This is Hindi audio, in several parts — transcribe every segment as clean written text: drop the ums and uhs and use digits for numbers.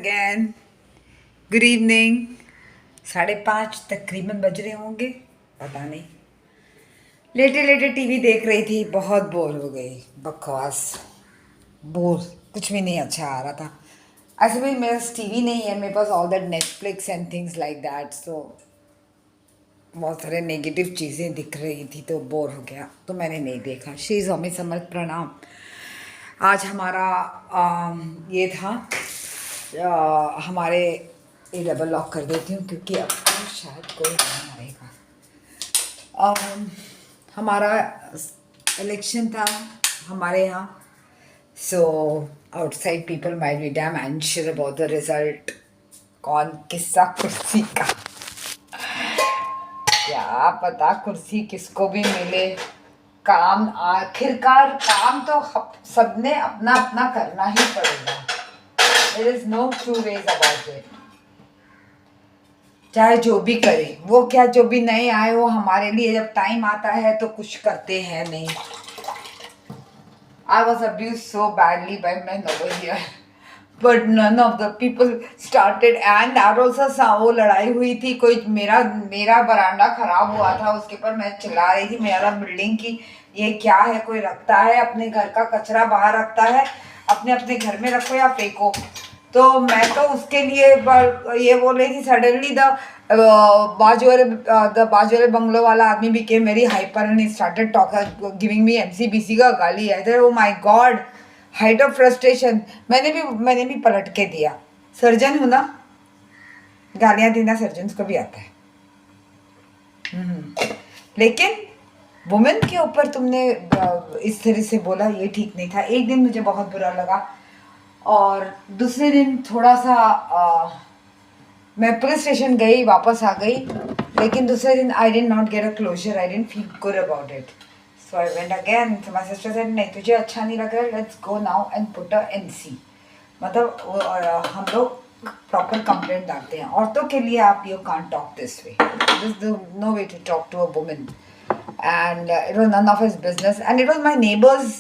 अगेन। Good evening. 5:30 तकरीबन बज रहे होंगे, पता नहीं। लेटे लेटे टीवी देख रही थी, बहुत बोर हो गई। बकवास, बोर, कुछ भी नहीं अच्छा आ रहा था। ऐसे भी मेरे पास टीवी नहीं है, मेरे पास all that Netflix and things like that, so बहुत सारे नेगेटिव चीज़ें दिख रही थी तो बोर हो गया, तो मैंने नहीं देखा। शी इज़ हमें समझ प्रणाम। आज हमारा ये था, हमारे ये डबल लॉक कर देती हूँ क्योंकि अब तो शायद कोई नहीं आएगा। हमारा इलेक्शन था हमारे यहाँ, so outside people might be damn एंशियर अबाउट द रिजल्ट। कौन किसका कुर्सी का, क्या पता कुर्सी किसको भी मिले। काम आखिरकार काम तो सबने अपना अपना करना ही पड़ेगा। There is no two ways about it. चाहे जो भी करे वो, क्या जो भी नहीं आए वो हमारे लिए जब टाइम आता है तो कुछ करते हैं नहीं। I was abused so badly by men over here, but none of the people started, and that also वो लड़ाई हुई थी। कोई मेरा बरांडा खराब हुआ था, उसके ऊपर मैं चिल्ला रही थी मेरा बिल्डिंग की ये क्या है, कोई रखता है अपने घर का कचरा बाहर रखता है, अपने अपने घर में रखो या फेंको। तो मैं तो उसके लिए ये बोल रही थी। सडनली द बाजू वाले बंगलो वाला आदमी became very hyper and started talking, giving me MCBC का गाली है। Oh my God, height of frustration. मैंने भी पलट के दिया। सर्जन हूँ ना, गालियाँ देना सर्जन को भी आता है। लेकिन वुमेन के ऊपर तुमने इस तरह से बोला, ये ठीक नहीं था। एक दिन मुझे बहुत बुरा लगा और दूसरे दिन थोड़ा सा मैं पुलिस स्टेशन गई, वापस आ गई, लेकिन दूसरे दिन I did not get a closure, I didn't feel good about it, so I went again. So my sister said नहीं तुझे अच्छा नहीं लग रहा है, let's go now and put a NC. मतलब हम लोग प्रॉपर कंप्लेंट डालते हैं। औरतों के लिए आप you can't talk this way, this no way to talk to a woman, and it was none of his business, and it was my neighbor's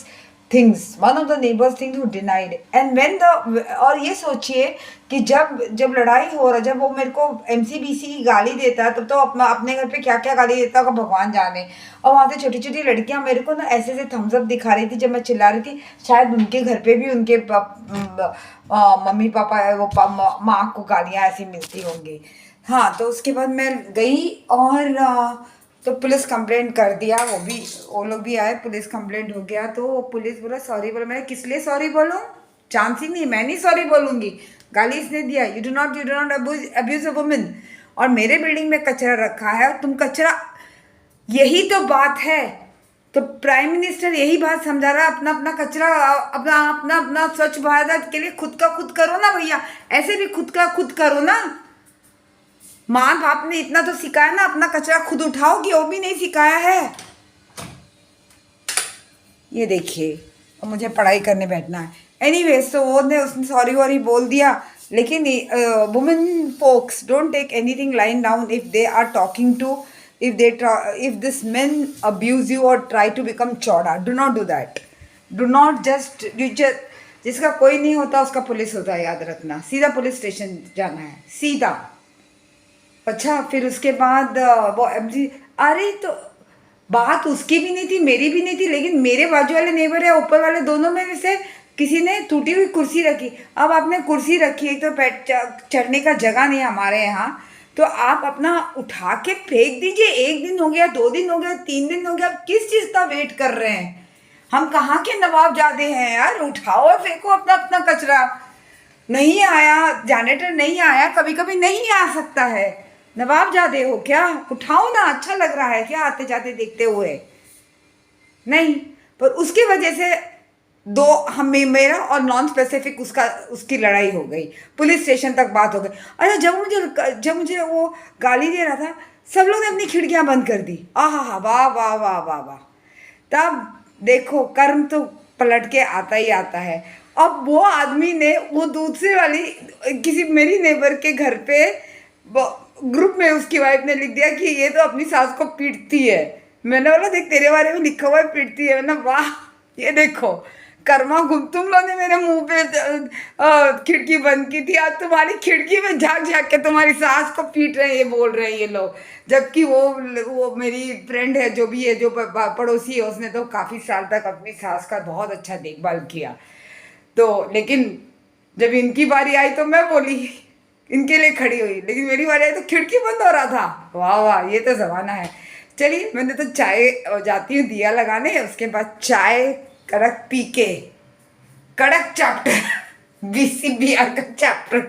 things, one of the neighbor's things who denied, and when the और ये सोचिए कि जब लड़ाई हो रहा, जब वो मेरे को एमसीबीसी की गाली देता है, तब तो अपने घर पे क्या क्या गाली देता होगा भगवान जाने। और वहाँ से छोटी छोटी लड़कियाँ मेरे को ना ऐसे ऐसे थम्स अप दिखा रही थी जब मैं चिल्ला रही थी। शायद उनके घर पे भी उनके मम्मी पापा वो माँ को गालियाँ ऐसी मिलती होंगी। हाँ, तो उसके बाद मैं गई और तो पुलिस कंप्लेंट कर दिया। वो लोग भी आए, पुलिस कंप्लेंट हो गया। तो पुलिस बोला सॉरी बोला। मैंने किस लिए सॉरी बोलूँ, चांस ही नहीं, मैं नहीं सॉरी बोलूँगी। गाली इसने दिया, you do not abuse a women. और मेरे बिल्डिंग में कचरा रखा है और तुम कचरा, यही तो बात है। तो प्राइम मिनिस्टर यही बात समझा रहा है, अपना अपना कचरा अपना अपना अपना स्वच्छ भारत के लिए खुद का खुद करो ना भैया, ऐसे भी खुद का खुद करो ना। माँ बाप ने इतना तो सिखाया ना, अपना कचरा खुद उठाओगी, वो भी नहीं सिखाया है। ये देखिए, अब मुझे पढ़ाई करने बैठना है। एनीवे, सो उसने सॉरी वॉरी बोल दिया। लेकिन women folks don't take anything line down if they are talking to, if this men abuse you or try to become चौड़ा, do not do that. Do not just जिसका कोई नहीं होता उसका पुलिस होता है, याद रखना। सीधा पुलिस स्टेशन जाना है, सीधा। अच्छा, फिर उसके बाद वो एमजी, अरे तो बात उसकी भी नहीं थी, मेरी भी नहीं थी, लेकिन मेरे बाजू वाले नेबर या ऊपर वाले दोनों में से किसी ने टूटी हुई कुर्सी रखी। अब आपने कुर्सी रखी, एक तो चढ़ने का जगह नहीं हमारे यहाँ, तो आप अपना उठा के फेंक दीजिए। 1 दिन हो गया, 2 दिन हो गया, 3 दिन हो गया, अब किस चीज़ का वेट कर रहे हैं? हम कहाँ के नवाबजादे हैं यार? उठाओ और फेंको अपना अपना कचरा। नहीं आया जैनेटर, नहीं आया, कभी कभी नहीं आ सकता है। नवाबजादे हो क्या? उठाओ ना, अच्छा लग रहा है क्या आते जाते देखते हुए? नहीं, पर उसकी वजह से मेरा और नॉन स्पेसिफिक उसकी लड़ाई हो गई, पुलिस स्टेशन तक बात हो गई। अरे जब मुझे वो गाली दे रहा था, सब लोग ने अपनी खिड़कियां बंद कर दी। आहा, वाह वाह वाह वाह वाह। तब देखो, कर्म तो पलट के आता ही आता है। अब वो आदमी ने वो दूसरे वाली किसी मेरी नेबर के घर पे ग्रुप में उसकी वाइफ ने लिख दिया कि ये तो अपनी सास को पीटती है। मैंने बोला देख तेरे बारे में लिखा हुआ है पीटती है। मैंने वाह, ये देखो कर्मा घुम, तुम लोगों ने मेरे मुंह पे खिड़की बंद की थी, आज तुम्हारी खिड़की में झांक झांक के तुम्हारी सास को पीट रहे हैं, ये बोल रहे हैं ये लोग। जबकि वो मेरी फ्रेंड है, जो भी है, जो पड़ोसी है, उसने तो काफ़ी साल तक अपनी सास का बहुत अच्छा देखभाल किया। तो लेकिन जब इनकी बारी आई तो मैं बोली, इनके लिए खड़ी हुई, लेकिन मेरी बारी आई तो खिड़की बंद हो रहा था। वाह वाह, ये तो ज़माना है। चलिए, मैंने तो चाय जाती हूँ दिया लगाने, उसके बाद चाय कड़क पी के, कड़क चैप्टर बीसीबीआर का चैप्टर,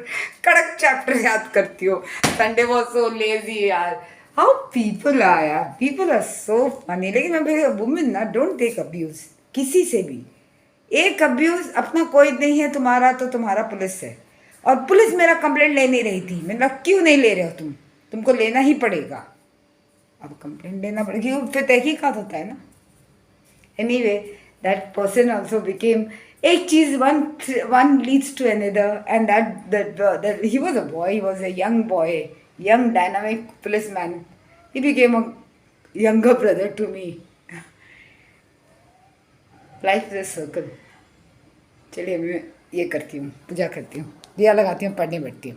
कड़क चैप्टर याद करती हूँ। संडे वॉज सो लेजी यार, हाउ पीपल आर यार, पीपल आर सो फनी। लेकिन मैं वुमेन ना, डोंट टेक अब्यूज किसी से भी। एक अब्यूज अपना कोई नहीं है तुम्हारा तो तुम्हारा पुलिस है, और पुलिस मेरा कंप्लेंट ले नहीं रही थी। मैंने कहा क्यों नहीं ले रहे हो तुम, तुमको लेना ही पड़ेगा, अब कंप्लेंट लेना पड़ेगा, फिर तहकीकात होता है ना। Anyway, that person also became, एक चीज, one leads to another, and that he was a boy, he was a young boy, young dynamic policeman, he became a younger brother to me. Life is a circle. चलिए, मैं ये करती हूँ, पूजा करती हूँ, दिया लगाती हूँ, पढ़ने बैठती हूँ।